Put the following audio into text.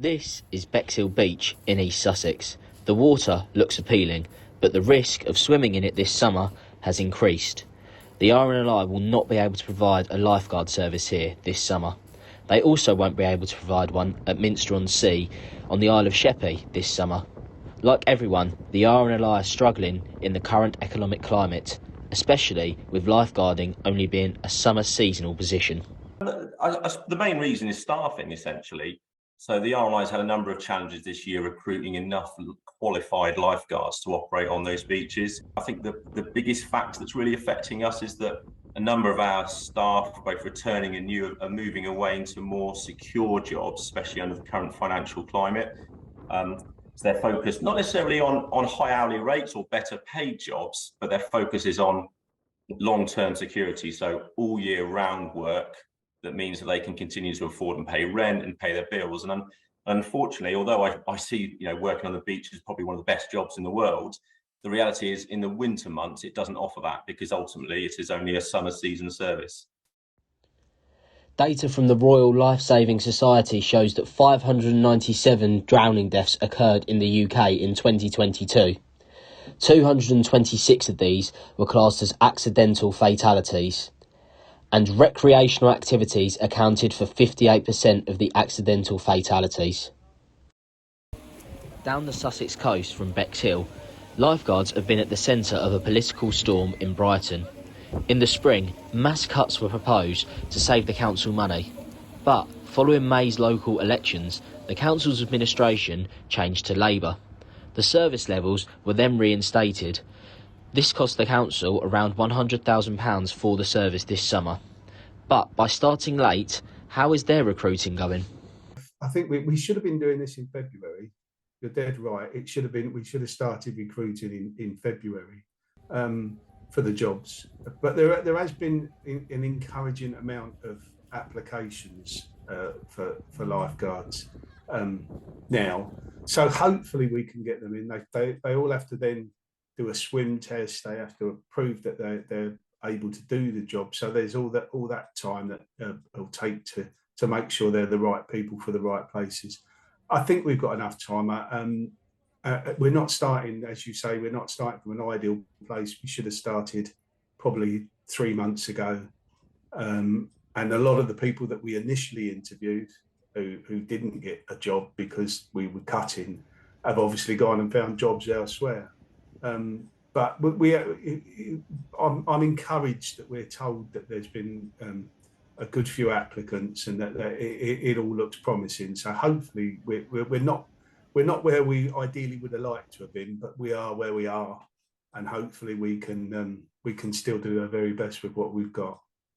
This is Bexhill Beach in East Sussex. The water looks appealing, but the risk of swimming in it this summer has increased. The RNLI will not be able to provide a lifeguard service here this summer. They also won't be able to provide one at Minster-on-Sea on the Isle of Sheppey this summer. Like everyone, the RNLI are struggling in the current economic climate, especially with lifeguarding only being a summer seasonal position. The main reason is staffing, essentially. So the RNLI has had a number of challenges this year recruiting enough qualified lifeguards to operate on those beaches. I think the biggest factor that's really affecting us is that a number of our staff, both returning and new, are moving away into more secure jobs, especially under the current financial climate. So they're focused not necessarily on high hourly rates or better paid jobs, but their focus is on long-term security, so all year round work that means that they can continue to afford and pay rent and pay their bills. And unfortunately, although I see, working on the beach is probably one of the best jobs in the world, the reality is in the winter months, it doesn't offer that because ultimately it is only a summer season service. Data from the Royal Life Saving Society shows that 597 drowning deaths occurred in the UK in 2022. 226 of these were classed as accidental fatalities, and recreational activities accounted for 58% of the accidental fatalities. Down the Sussex coast from Bexhill, lifeguards have been at the centre of a political storm in Brighton. In the spring, mass cuts were proposed to save the council money, but following May's local elections, the council's administration changed to Labour. The service levels were then reinstated. This cost the council around £100,000 for the service this summer. But by starting late, how is their recruiting going? I think we should have been doing this in February. You're dead right. We should have started recruiting in February for the jobs. But there has been an encouraging amount of applications for lifeguards now. So hopefully we can get them in. They all have to then do a swim test. They have to prove that they're able to do the job. So there's all that time that it'll take to make sure they're the right people for the right places. I think we've got enough time. We're not starting, as you say, we're not starting from an ideal place. We should have started probably 3 months ago. And a lot of the people that we initially interviewed who didn't get a job because we were cutting have obviously gone and found jobs elsewhere. But I'm encouraged that we're told that there's been a good few applicants and that it all looks promising. So hopefully we're not where we ideally would have liked to have been, but we are where we are, and hopefully we can still do our very best with what we've got.